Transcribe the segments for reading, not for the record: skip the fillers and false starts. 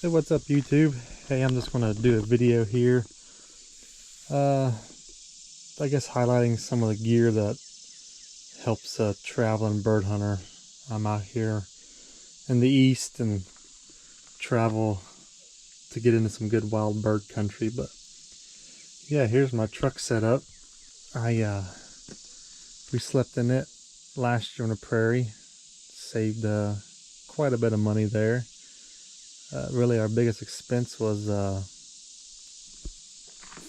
Hey, what's up YouTube? Hey, I'm just gonna do a video here. I guess highlighting some of the gear that helps a traveling bird hunter. I'm out here in the east and travel to get into some good wild bird country. But yeah, here's my truck setup. We slept in it last year on the prairie. Saved quite a bit of money there. Really, our biggest expense was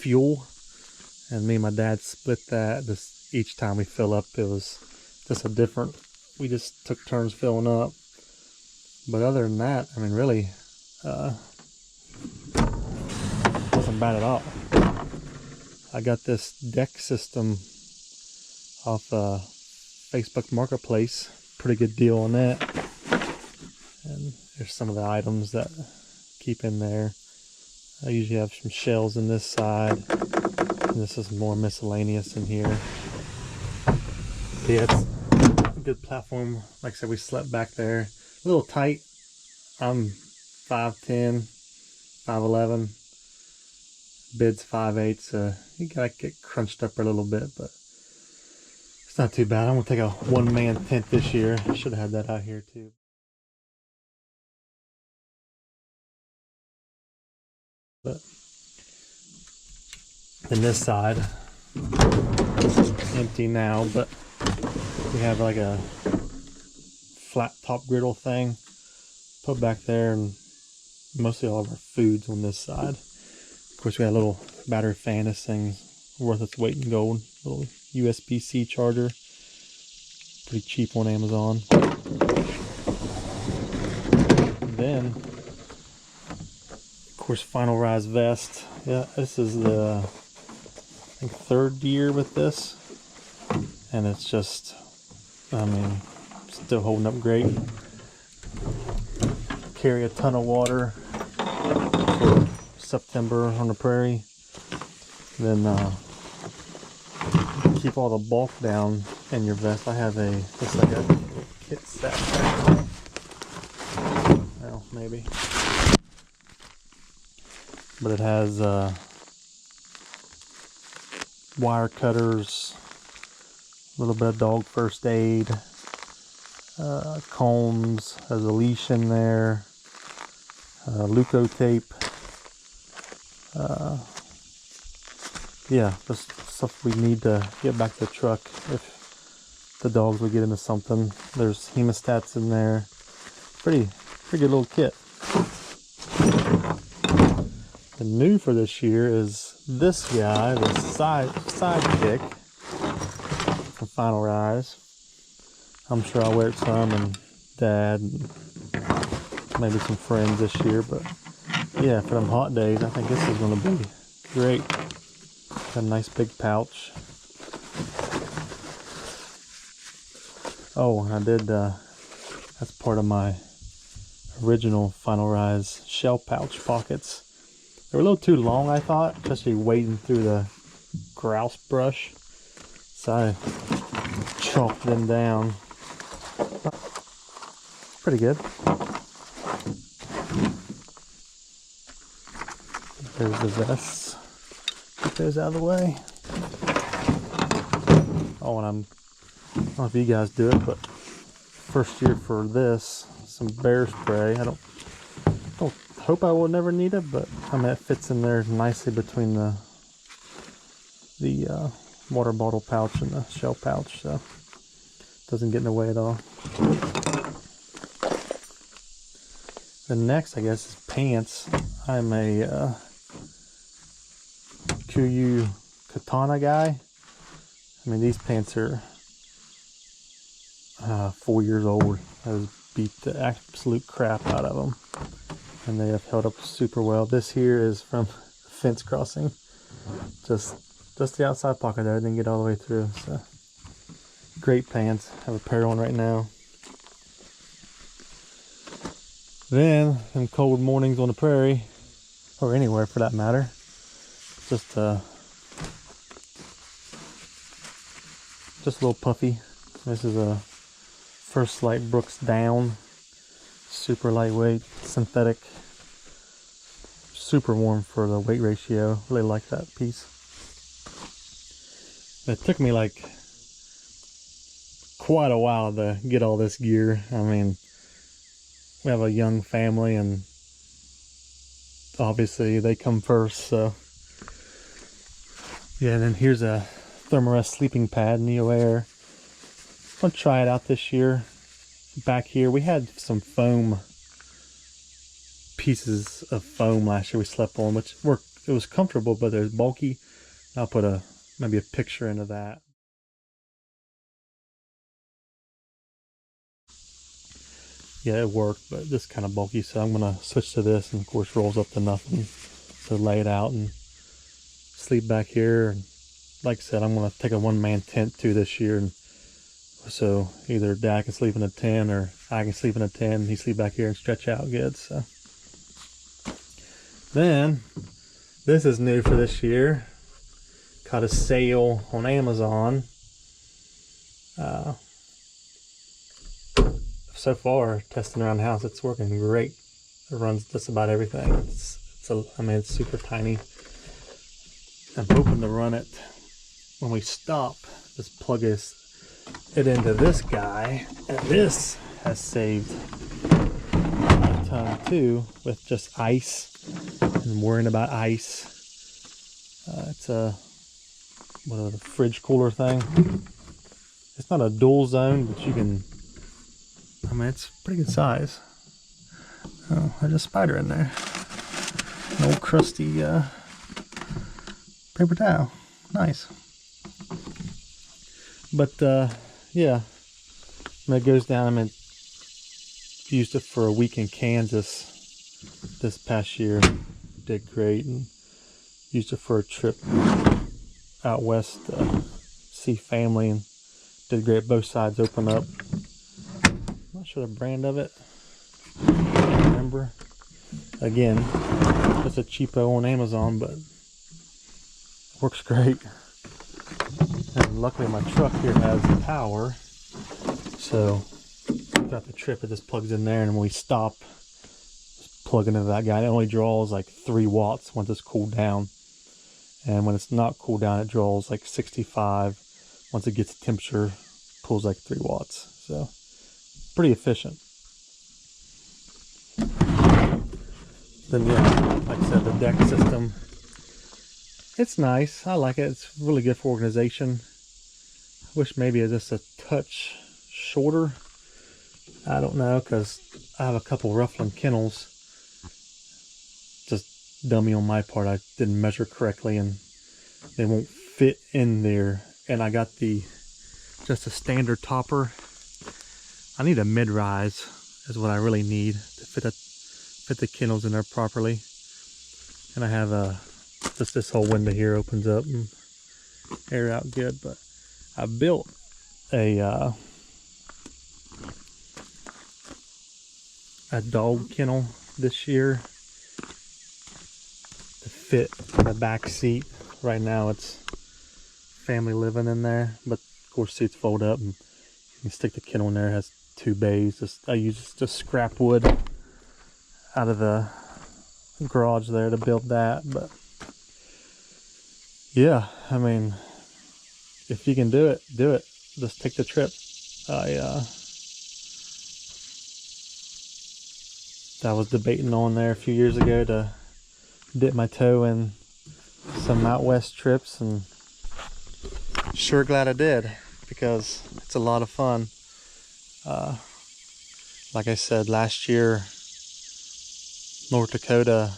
fuel, and me and my dad split that. Just each time we fill up, it was just a different. We just took turns filling up. But other than that, I mean, really, wasn't bad at all. I got this deck system off Facebook Marketplace. Pretty good deal on that. And there's some of the items that keep in there. I usually have some shells in this side. And this is more miscellaneous in here. But yeah, it's a good platform. Like I said, we slept back there. A little tight. I'm 5'10", 5'11". Bid's 5'8", so you gotta get crunched up a little bit, but it's not too bad. I'm gonna take a one-man tent this year. I should have had that out here too. But then this side is empty now, but we have like a flat top griddle thing put back there, and mostly all of our food's on this side. Of course, we got a little battery fan. This thing's worth its weight in gold. Little USB-C charger. Pretty cheap on Amazon. And then, of course, Final Rise vest. Yeah, this is the, I think, third year with this. And it's just, I mean, still holding up great. Carry a ton of water for September on the prairie. Then keep all the bulk down in your vest. I have just like a kit set there. Well, maybe. But it has wire cutters, a little bit of dog first aid, combs, has a leash in there, Luco tape, yeah, just stuff we need to get back to the truck if the dogs would get into something. There's hemostats in there. Pretty good little kit. The new for this year is this guy, the sidekick from Final Rise. I'm sure I'll wear it some, and Dad, and maybe some friends this year. But yeah, for them hot days, I think this is going to be great. Got a nice big pouch. Oh, I did, that's part of my original Final Rise shell pouch pockets. They were a little too long, I thought, especially wading through the grouse brush. So I chopped them down. Pretty good. There's the vests. Get those out of the way. Oh, and I don't know if you guys do it, but first year for this, some bear spray. I don't hope I will never need it, but I mean, it fits in there nicely between the water bottle pouch and the shell pouch, so it doesn't get in the way at all. The next, I guess, is pants. I'm a KUIU Katana guy. I mean, these pants are 4 years old. I was beat the absolute crap out of them, and they have held up super well. This here is from fence crossing. Just the outside pocket there. I didn't get all the way through. So great pants. I have a pair on right now. Then, them cold mornings on the prairie, or anywhere for that matter, just a little puffy. This is a First Light Brooks Down, super lightweight, synthetic. super warm for the weight ratio. Really like that piece. It took me like quite a while to get all this gear. I mean, we have a young family and obviously they come first, so yeah. And then here's a Thermarest sleeping pad, Neo Air. I'll try it out this year. Back here we had some foam pieces of foam last year we slept on, which worked. It was comfortable, but it was bulky. I'll put maybe a picture into that. Yeah, it worked, but this kind of bulky, so I'm gonna switch to this, and of course rolls up to nothing. So lay it out and sleep back here. And like I said, I'm gonna take a one-man tent too this year, and so either Dad can sleep in a tent or I can sleep in a tent and he sleep back here and stretch out good. So then this is new for this year. Caught a sale on Amazon. So far, testing around the house, it's working great. It runs just about everything. I mean, it's super tiny. I'm hoping to run it when we stop. Just plug it into this guy, and this has saved a ton too, with just ice and worrying about ice. It's a the fridge cooler thing. It's not a dual zone, but you can. I mean, it's pretty good size. Oh, there's a spider in there. An old crusty paper towel. Nice. But yeah, when it goes down, I mean, used it for a week in Kansas this past year. Did great, and used it for a trip out west, see family, and did great. Both sides open up. I'm not sure the brand of it. I can't remember. Again, it's a cheapo on Amazon, but it works great. And luckily my truck here has power, so throughout the trip it just plugs in there, and when we stop, just plug into that guy. It only draws like 3 watts once it's cooled down, and when it's not cooled down it draws like 65. Once it gets to temperature, pulls like 3 watts. So pretty efficient. Then yeah, like I said, the deck system, it's nice. I like it. It's really good for organization. I wish maybe it was just a touch shorter. I don't know, because I have a couple Rufflin kennels. Just dummy on my part. I didn't measure correctly and they won't fit in there. And I got just a standard topper. I need a mid-rise is what I really need to fit the kennels in there properly. And I have just this whole window here opens up and air out good. But I built a dog kennel this year to fit in the back seat. Right now it's family living in there, but of course seats fold up and you can stick the kennel in there. It has 2 bays. I use just scrap wood out of the garage there to build that. But yeah, I mean, if you can do it, do it. Just take the trip. I was debating on there a few years ago to dip my toe in some out west trips, and sure glad I did, because it's a lot of fun. Like I said, last year North Dakota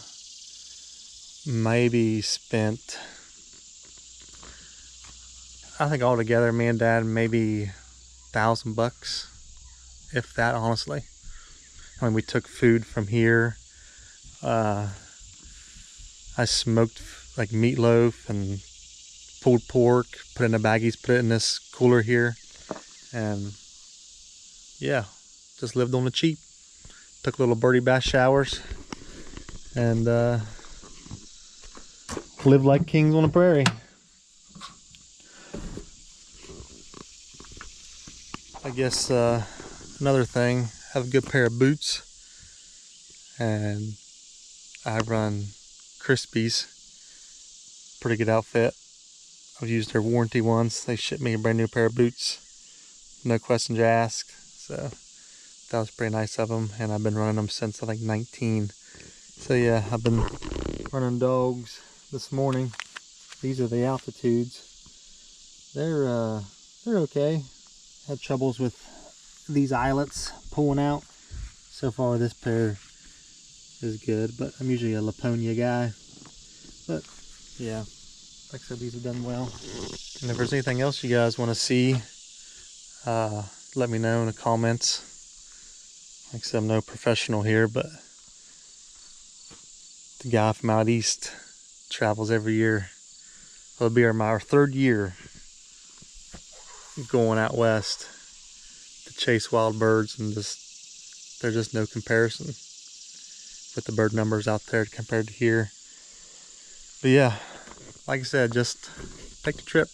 maybe spent, I think altogether me and Dad maybe $1,000, if that, honestly. I mean, we took food from here. I smoked like meatloaf and pulled pork, put it in the baggies, put it in this cooler here, and yeah, just lived on the cheap. Took little birdie bath showers and lived like kings on the prairie. I guess another thing, have a good pair of boots, and I run Crispies. Pretty good outfit. I've used their warranty ones. They shipped me a brand new pair of boots. No questions asked. So that was pretty nice of them. And I've been running them since I think 19. So yeah, I've been running dogs this morning. These are the altitudes. They're okay. Had troubles with these eyelets pulling out. So far this pair is good, but I'm usually a Laponia guy. But yeah, like I said, these have done well. And if there's anything else you guys want to see, let me know in the comments. Like I said, I'm no professional here, but the guy from out east travels every year. It'll be our third year going out west to chase wild birds, and there's just no comparison with the bird numbers out there compared to here. But yeah, like I said, just take the trip.